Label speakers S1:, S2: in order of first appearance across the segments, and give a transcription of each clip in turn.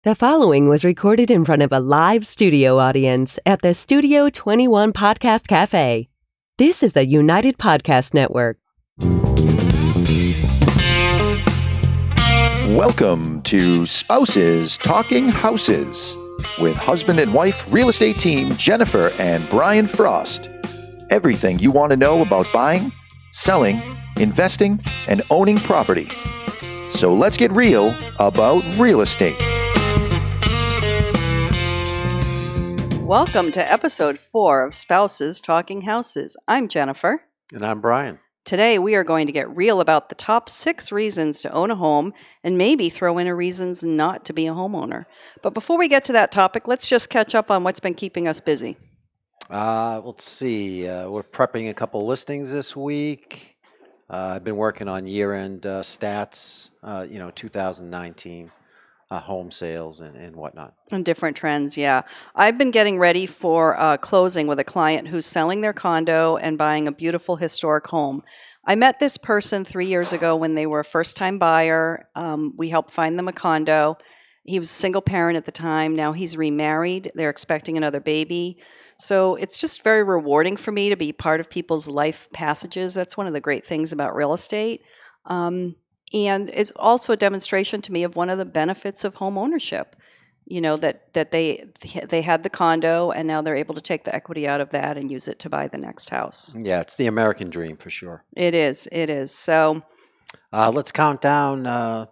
S1: The following was recorded in front of a live studio audience at the Studio 21 Podcast Cafe. This is the United Podcast Network.
S2: Welcome to Spouses Talking Houses with husband and wife real estate team Jennifer and Brian Frost. Everything you want to know about buying, selling, investing, and owning property. So let's get real about real estate.
S3: Welcome to episode 4 of Spouses Talking Houses. I'm Jennifer.
S4: And I'm Brian.
S3: Today we are going to get real about the top 6 reasons to own a home and maybe throw in a reasons not to be a homeowner. But before we get to that topic, let's just catch up on what's been keeping us busy.
S4: Let's see. We're prepping a couple listings this week. I've been working on year-end stats, 2019 home sales and whatnot.
S3: And different trends, yeah. I've been getting ready for closing with a client who's selling their condo and buying a beautiful historic home. I met this person 3 years ago when they were a first-time buyer. We helped find them a condo. He was a single parent at the time. Now he's remarried. They're expecting another baby. So it's just very rewarding for me to be part of people's life passages. That's one of the great things about real estate. And it's also a demonstration to me of one of the benefits of home ownership. You know, that they had the condo and now they're able to take the equity out of that and use it to buy the next house.
S4: Yeah, it's the American dream for sure.
S3: It is. So
S4: let's count down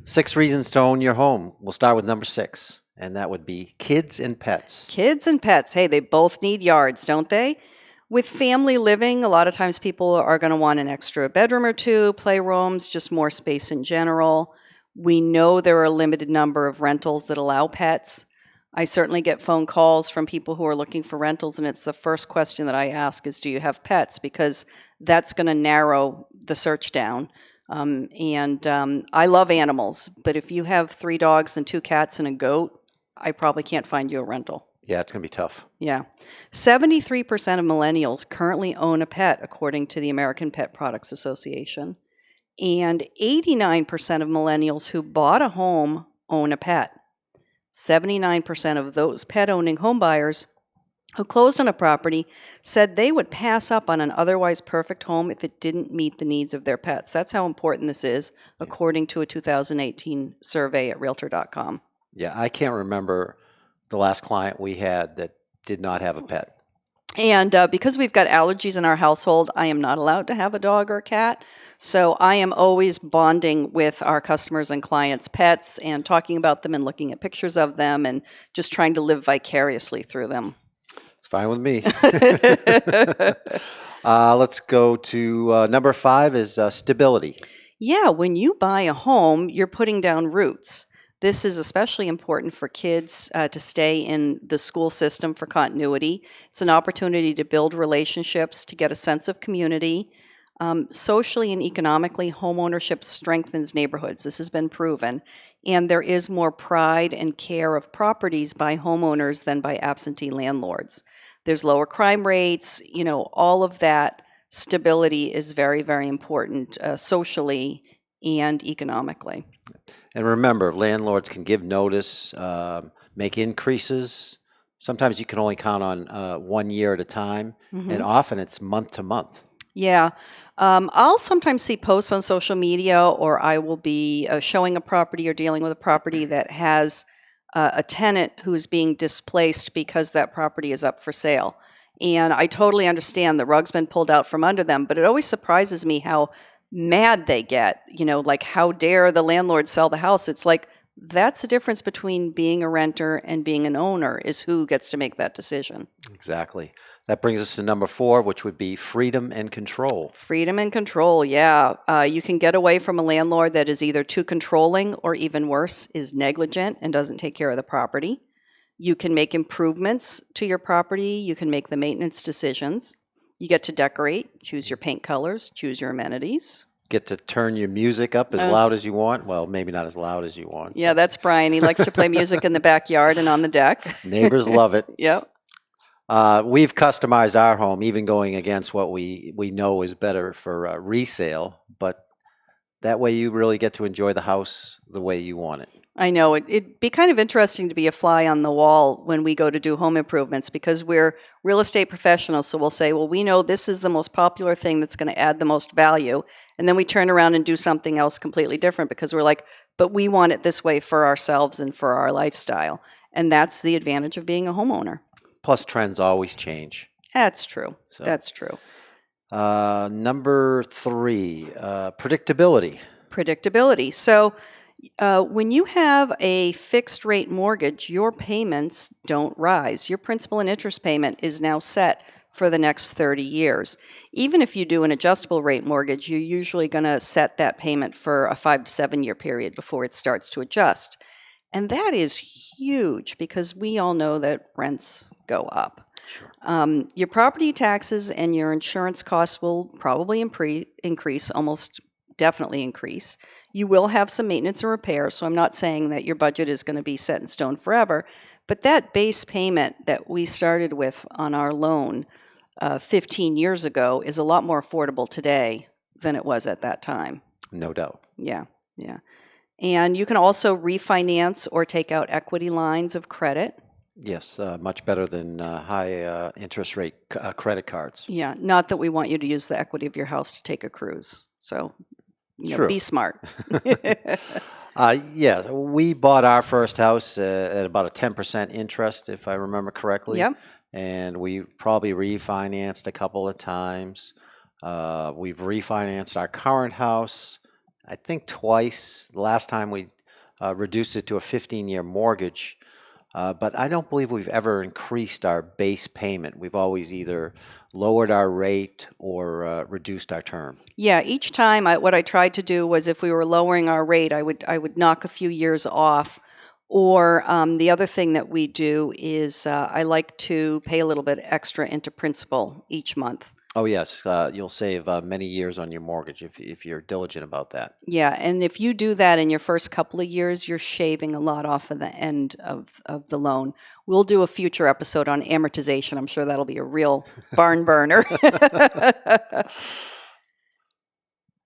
S4: 6 reasons to own your home. We'll start with number 6, and that would be kids and pets.
S3: Kids and pets. Hey, they both need yards, don't they? With family living, a lot of times people are going to want an extra bedroom or 2, playrooms, just more space in general. We know there are a limited number of rentals that allow pets. I certainly get phone calls from people who are looking for rentals, and it's the first question that I ask is, do you have pets? Because that's going to narrow the search down. I love animals, but if you have 3 dogs and 2 cats and a goat, I probably can't find you a rental.
S4: Yeah, it's going to be tough.
S3: Yeah. 73% of millennials currently own a pet, according to the American Pet Products Association. And 89% of millennials who bought a home own a pet. 79% of those pet-owning homebuyers who closed on a property said they would pass up on an otherwise perfect home if it didn't meet the needs of their pets. That's how important this is, according to a 2018 survey at Realtor.com.
S4: Yeah, I can't remember the last client we had that did not have a pet.
S3: And because we've got allergies in our household, I am not allowed to have a dog or a cat. So I am always bonding with our customers and clients' pets and talking about them and looking at pictures of them and just trying to live vicariously through them.
S4: It's fine with me. Let's go to number 5 is stability.
S3: Yeah, when you buy a home, you're putting down roots. This is especially important for kids to stay in the school system for continuity. It's an opportunity to build relationships, to get a sense of community. Socially and economically, homeownership strengthens neighborhoods. This has been proven. And there is more pride and care of properties by homeowners than by absentee landlords. There's lower crime rates. You know, all of that stability is very, very important socially and economically.
S4: And remember, landlords can give notice, make increases. Sometimes you can only count on 1 year at a time, and often it's month to month.
S3: Yeah. I'll sometimes see posts on social media, or I will be showing a property or dealing with a property that has a tenant who's being displaced because that property is up for sale. And I totally understand the rug's been pulled out from under them, but it always surprises me how mad they get, like how dare the landlord sell the house? It's like, that's the difference between being a renter and being an owner, is who gets to make that decision.
S4: Exactly. That brings us to number 4, which would be freedom and control.
S3: Freedom and control, yeah. You can get away from a landlord that is either too controlling or, even worse, is negligent and doesn't take care of the property. You can make improvements to your property. You can make the maintenance decisions. You get to decorate, choose your paint colors, choose your amenities.
S4: Get to turn your music up as loud as you want. Well, maybe not as loud as you want.
S3: Yeah, that's Brian. He likes to play music in the backyard and on the deck.
S4: Neighbors love it.
S3: Yep.
S4: We've customized our home, even going against what we know is better for resale. But that way you really get to enjoy the house the way you want it.
S3: I know it'd be kind of interesting to be a fly on the wall when we go to do home improvements because we're real estate professionals. So we'll say, well, we know this is the most popular thing that's going to add the most value. And then we turn around and do something else completely different because we're like, but we want it this way for ourselves and for our lifestyle. And that's the advantage of being a homeowner.
S4: Plus, trends always change.
S3: That's true.
S4: So,
S3: That's true.
S4: Number 3, predictability.
S3: Predictability. So when you have a fixed rate mortgage, your payments don't rise. Your principal and interest payment is now set for the next 30 years. Even if you do an adjustable rate mortgage, you're usually going to set that payment for a 5 to 7 year period before it starts to adjust. And that is huge because we all know that rents go up.
S4: Sure.
S3: Your property taxes and your insurance costs will probably increase, almost definitely increase. You will have some maintenance and repair, so I'm not saying that your budget is going to be set in stone forever, but that base payment that we started with on our loan 15 years ago is a lot more affordable today than it was at that time.
S4: No doubt.
S3: Yeah. And you can also refinance or take out equity lines of credit.
S4: Yes, much better than high interest rate credit cards.
S3: Yeah, not that we want you to use the equity of your house to take a cruise. So,
S4: True.
S3: be smart.
S4: Yeah, we bought our first house at about a 10% interest, if I remember correctly.
S3: Yep.
S4: And we probably refinanced a couple of times. We've refinanced our current house, I think twice. The last time we reduced it to a 15-year mortgage. But I don't believe we've ever increased our base payment. We've always either lowered our rate or reduced our term.
S3: Yeah, each time what I tried to do was if we were lowering our rate, I would knock a few years off. Or the other thing that we do is I like to pay a little bit extra into principal each month.
S4: Oh, yes. You'll save many years on your mortgage if you're diligent about that.
S3: Yeah, and if you do that in your first couple of years, you're shaving a lot off of the end of the loan. We'll do a future episode on amortization. I'm sure that'll be a real barn burner.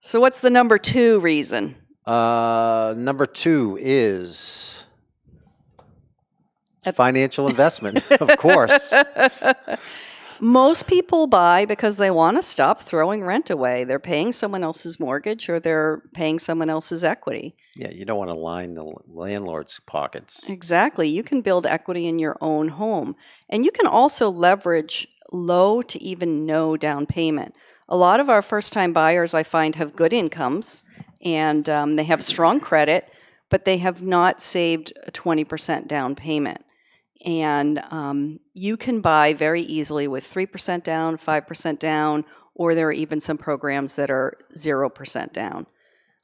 S3: So what's the number 2 reason?
S4: Number 2 is financial investment, of course.
S3: Most people buy because they want to stop throwing rent away. They're paying someone else's mortgage or they're paying someone else's equity.
S4: Yeah, you don't want to line the landlord's pockets.
S3: Exactly. You can build equity in your own home. And you can also leverage low to even no down payment. A lot of our first-time buyers, I find, have good incomes and they have strong credit, but they have not saved a 20% down payment. And you can buy very easily with 3% down, 5% down, or there are even some programs that are 0% down.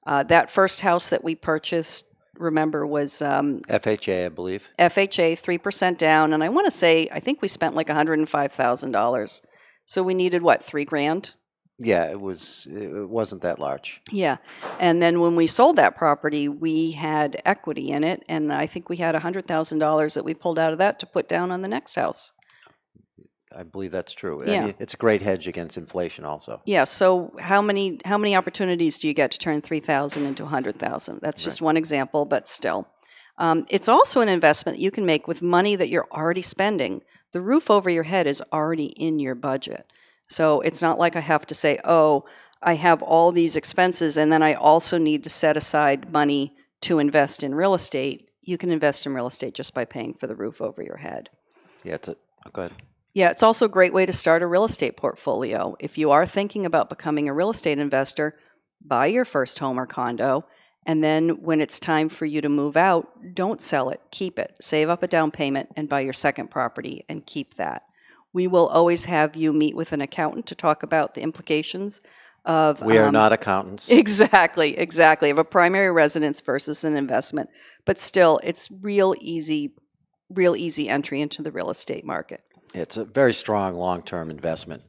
S3: That first house that we purchased, remember, was
S4: FHA, I believe.
S3: FHA, 3% down. And I want to say, I think we spent like $105,000. So we needed, what, $3,000?
S4: Yeah, it wasn't that large.
S3: Yeah. And then when we sold that property, we had equity in it. And I think we had $100,000 that we pulled out of that to put down on the next house.
S4: I believe that's true.
S3: Yeah.
S4: And it's a great hedge against inflation also.
S3: Yeah. So how many opportunities do you get to turn 3,000 into 100,000? That's just one example, but still. It's also an investment that you can make with money that you're already spending. The roof over your head is already in your budget. So it's not like I have to say, oh, I have all these expenses and then I also need to set aside money to invest in real estate. You can invest in real estate just by paying for the roof over your head.
S4: Yeah, go ahead.
S3: Yeah, it's also a great way to start a real estate portfolio. If you are thinking about becoming a real estate investor, buy your first home or condo. And then when it's time for you to move out, don't sell it, keep it. Save up a down payment and buy your second property and keep that. We will always have you meet with an accountant to talk about the implications of...
S4: We are not accountants.
S3: Exactly. Of a primary residence versus an investment. But still, it's real easy entry into the real estate market.
S4: It's a very strong long-term investment.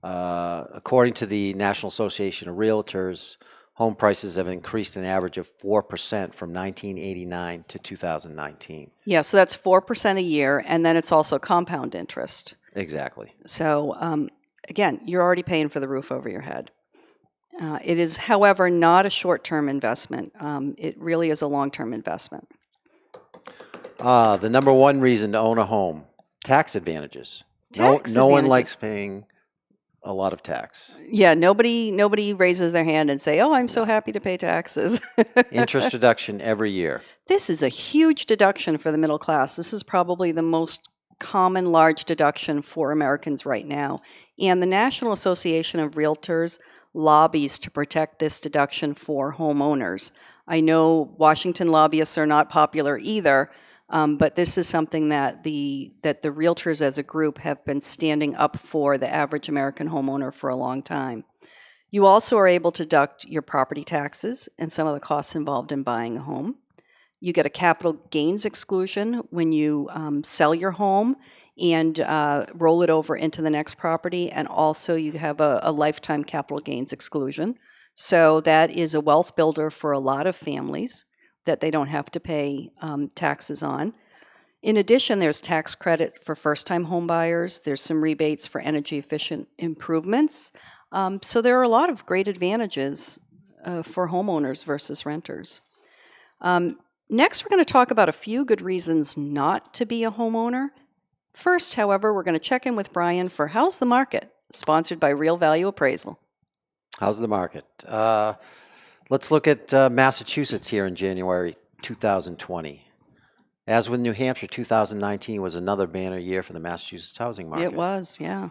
S4: According to the National Association of Realtors, home prices have increased an average of 4% from 1989 to 2019.
S3: Yeah, so that's 4% a year, and then it's also compound interest.
S4: Exactly.
S3: So, again, you're already paying for the roof over your head. It is, however, not a short-term investment. It really is a long-term investment.
S4: The number one reason to own a home, tax advantages.
S3: Tax
S4: No one
S3: advantages.
S4: likes paying a lot of tax.
S3: Yeah, nobody raises their hand and say, "Oh, I'm so happy to pay taxes."
S4: Interest deduction every year.
S3: This is a huge deduction for the middle class. This is probably the most common large deduction for Americans right now. And the National Association of Realtors lobbies to protect this deduction for homeowners. I know Washington lobbyists are not popular either, but this is something that the realtors as a group have been standing up for the average American homeowner for a long time. You also are able to deduct your property taxes and some of the costs involved in buying a home. You get a capital gains exclusion when you sell your home and roll it over into the next property. And also you have a lifetime capital gains exclusion. So that is a wealth builder for a lot of families that they don't have to pay taxes on. In addition, there's tax credit for first-time home buyers. There's some rebates for energy efficient improvements. So there are a lot of great advantages for homeowners versus renters. Next, we're going to talk about a few good reasons not to be a homeowner. First, however, we're going to check in with Brian for How's the Market, sponsored by Real Value Appraisal.
S4: How's the market? Let's look at Massachusetts here in January 2020. As with New Hampshire, 2019 was another banner year for the Massachusetts housing market.
S3: It was, yeah.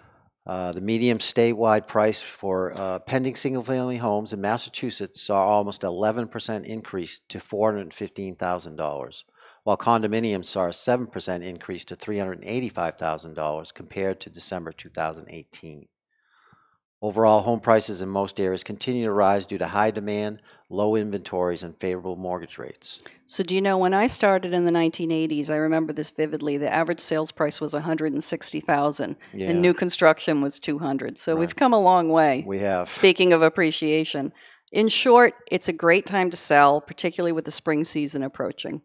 S4: The median statewide price for pending single-family homes in Massachusetts saw almost 11% increase to $415,000, while condominiums saw a 7% increase to $385,000 compared to December 2018. Overall, home prices in most areas continue to rise due to high demand, low inventories, and favorable mortgage rates.
S3: So do you know, when I started in the 1980s, I remember this vividly, the average sales price was $160,000 and new construction was $200,000. So we've come a long way.
S4: We have.
S3: Speaking of appreciation. In short, it's a great time to sell, particularly with the spring season approaching.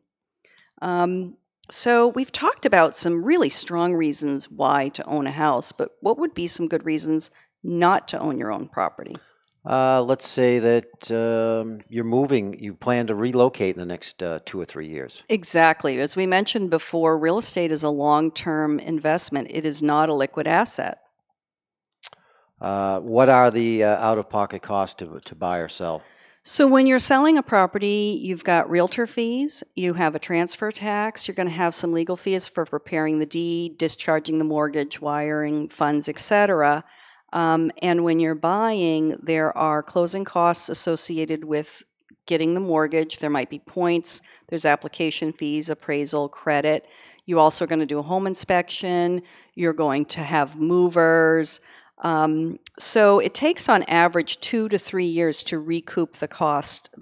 S3: So we've talked about some really strong reasons why to own a house, but what would be some good reasons not to own your own property?
S4: Let's say that you're moving, you plan to relocate in the next 2 or 3 years.
S3: Exactly. As we mentioned before, real estate is a long-term investment. It is not a liquid asset.
S4: What are the out-of-pocket costs to buy or sell?
S3: So when you're selling a property, you've got realtor fees, you have a transfer tax, you're going to have some legal fees for preparing the deed, discharging the mortgage, wiring funds, etc. And when you're buying, there are closing costs associated with getting the mortgage. There might be points. There's application fees, appraisal, credit. You're also going to do a home inspection. You're going to have movers. So it takes on average 2 to 3 years to recoup the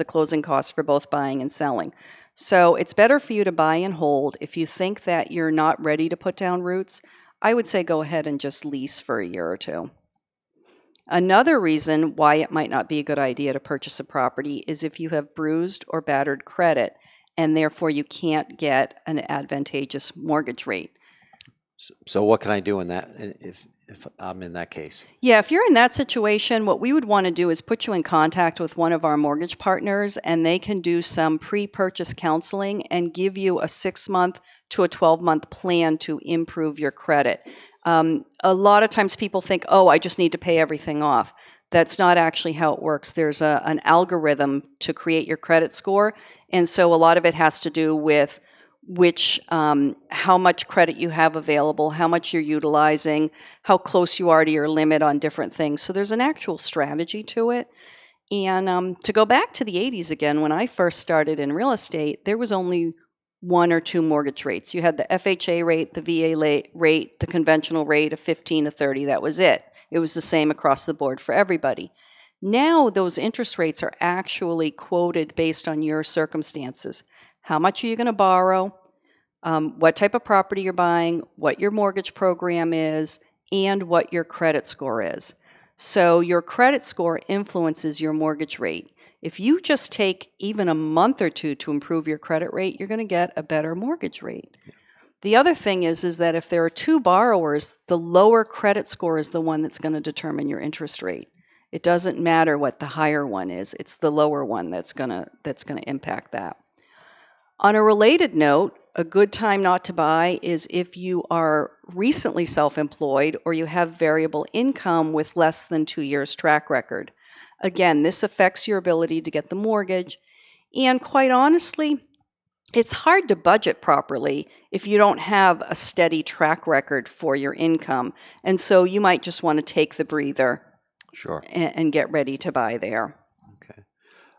S3: closing costs for both buying and selling. So it's better for you to buy and hold. If you think that you're not ready to put down roots, I would say go ahead and just lease for a year or two. Another reason why it might not be a good idea to purchase a property is if you have bruised or battered credit, and therefore you can't get an advantageous mortgage rate.
S4: So what can I do in that if I'm in that case?
S3: Yeah, if you're in that situation, what we would want to do is put you in contact with one of our mortgage partners, and they can do some pre-purchase counseling and give you a 6-month to a 12-month plan to improve your credit. A lot of times people think, oh, I just need to pay everything off. That's not actually how it works. There's an algorithm to create your credit score, and so a lot of it has to do with how much credit you have available, how much you're utilizing, how close you are to your limit on different things. So there's an actual strategy to it. And to go back to the 80s again, when I first started in real estate, there was only 1 or 2 mortgage rates. You had the FHA rate, the VA rate, the conventional rate of 15 to 30. That was it. It was the same across the board for everybody. Now those interest rates are actually quoted based on your circumstances. How much are you going to borrow? What type of property you're buying, what your mortgage program is, and what your credit score is. So your credit score influences your mortgage rate. If you just take even a month or two to improve your credit rate, you're going to get a better mortgage rate. The other thing is that if there are 2 borrowers, the lower credit score is the one that's going to determine your interest rate. It doesn't matter what the higher one is. It's the lower one that's going to impact that. On a related note, a good time not to buy is if you are recently self-employed or you have variable income with less than 2 years track record. Again, this affects your ability to get the mortgage. And quite honestly, it's hard to budget properly if you don't have a steady track record for your income. And so you might just want to take the breather
S4: Sure.
S3: and get ready to buy there.
S4: Okay.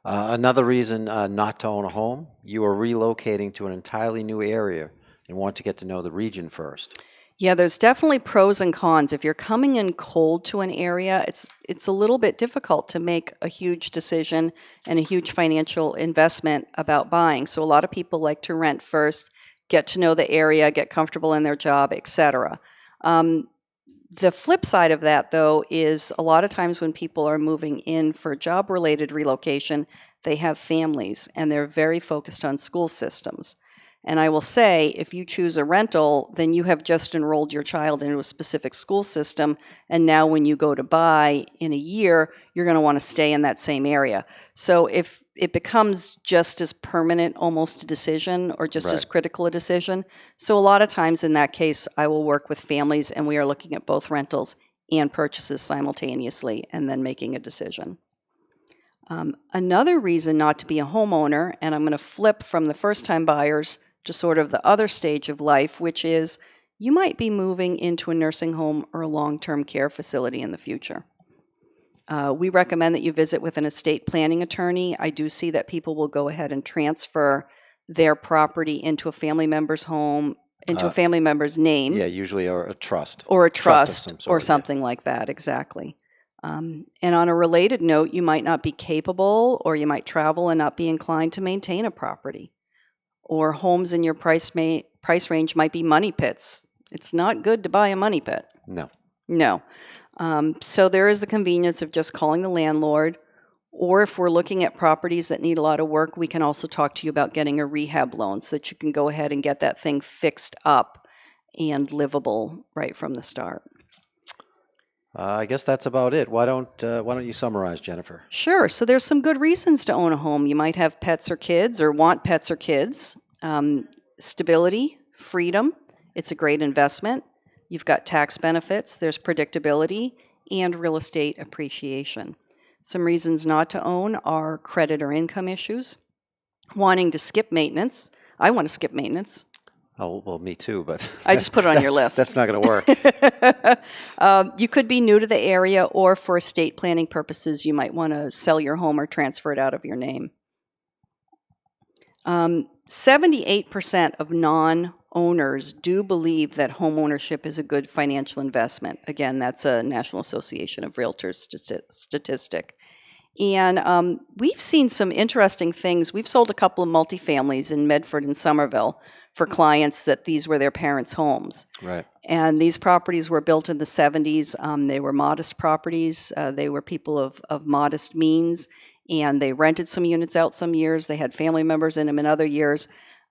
S4: Another reason not to own a home, you are relocating to an entirely new area and want to get to know the region first.
S3: Yeah, there's definitely pros and cons. If you're coming in cold to an area, it's a little bit difficult to make a huge decision and a huge financial investment about buying. So a lot of people like to rent first, get to know the area, get comfortable in their job, etc. The flip side of that, though, is a lot of times when people are moving in for job-related relocation, they have families and they're very focused on school systems. And I will say, if you choose a rental, then you have just enrolled your child into a specific school system. And now when you go to buy in a year, you're going to want to stay in that same area. So if it becomes just as permanent almost a decision or just as critical a decision. So a lot of times in that case, I will work with families and we are looking at both rentals and purchases simultaneously and then making a decision. Another reason not to be a homeowner, and I'm going to flip from the first-time buyers to sort of the other stage of life, which is you might be moving into a nursing home or a long-term care facility in the future. We recommend that you visit with an estate planning attorney. I do see that people will go ahead and transfer their property into a family member's home, into a family member's name.
S4: Yeah, usually or a trust.
S3: Or a trust
S4: of some sort,
S3: or something like that, exactly. And on a related note, you might not be capable or you might travel and not be inclined to maintain a property. Or homes in your price range might be money pits. It's not good to buy a money pit. No. So there is the convenience of just calling the landlord. Or if we're looking at properties that need a lot of work, we can also talk to you about getting a rehab loan so that you can go ahead and get that thing fixed up and livable right from the start.
S4: I guess that's about it. Why don't you summarize, Jennifer?
S3: Sure. So there's some good reasons to own a home. You might have pets or kids or want pets or kids. Stability, freedom. It's a great investment. You've got tax benefits. There's predictability and real estate appreciation. Some reasons not to own are credit or income issues. Wanting to skip maintenance. I want to skip maintenance.
S4: Oh, well, me too, but
S3: I just put it on your list.
S4: That's not going to work.
S3: You could be new to the area, or for estate planning purposes, you might want to sell your home or transfer it out of your name. 78% of non-owners do believe that home ownership is a good financial investment. Again, that's a National Association of Realtors statistic. And we've seen some interesting things. We've sold a couple of multifamilies in Medford and Somerville for clients that these were their parents' homes.
S4: Right.
S3: And these properties were built in the 70s. They were modest properties. They were people of modest means. And they rented some units out some years. They had family members in them in other years.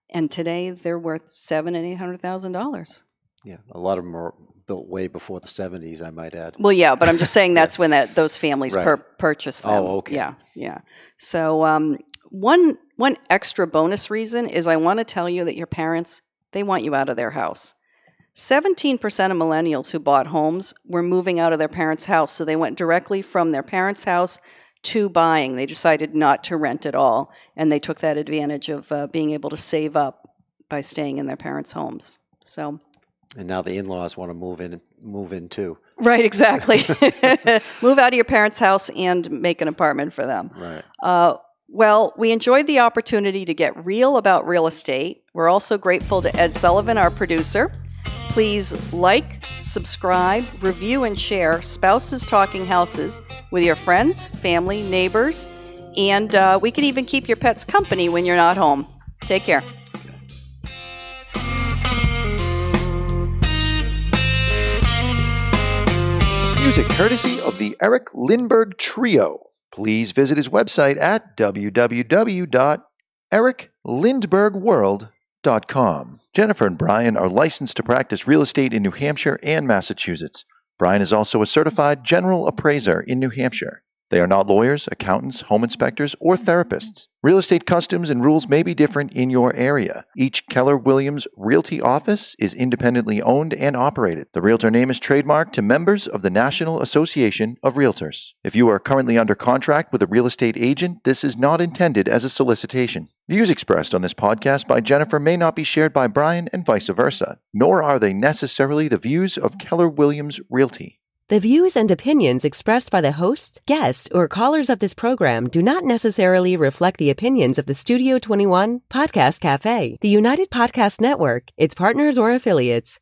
S3: And today they're worth $700,000 and $800,000.
S4: Yeah, a lot of them are built way before the 70s, I might add.
S3: Well, yeah, but I'm just saying that's when those families
S4: Right.
S3: purchased them.
S4: Oh, okay.
S3: Yeah. So one extra bonus reason is I want to tell you that your parents, they want you out of their house. 17% of millennials who bought homes were moving out of their parents' house, so they went directly from their parents' house to buying. They decided not to rent at all, and they took that advantage of being able to save up by staying in their parents' homes. So.
S4: And now the in-laws want to move in too.
S3: Right, exactly. Move out of your parents' house and make an apartment for them.
S4: Right.
S3: Well, we enjoyed the opportunity to get real about real estate. We're also grateful to Ed Sullivan, our producer. Please like, subscribe, review, and share Spouses Talking Houses with your friends, family, neighbors, and we can even keep your pets company when you're not home. Take care.
S2: Music courtesy of the Eric Lindbergh Trio. Please visit his website at www.ericlindberghworld.com. Jennifer and Brian are licensed to practice real estate in New Hampshire and Massachusetts. Brian is also a certified general appraiser in New Hampshire. They are not lawyers, accountants, home inspectors, or therapists. Real estate customs and rules may be different in your area. Each Keller Williams Realty office is independently owned and operated. The Realtor name is trademarked to members of the National Association of Realtors. If you are currently under contract with a real estate agent, this is not intended as a solicitation. Views expressed on this podcast by Jennifer may not be shared by Brian and vice versa, nor are they necessarily the views of Keller Williams Realty.
S1: The views and opinions expressed by the hosts, guests, or callers of this program do not necessarily reflect the opinions of the Studio 21 Podcast Cafe, the United Podcast Network, its partners, or affiliates.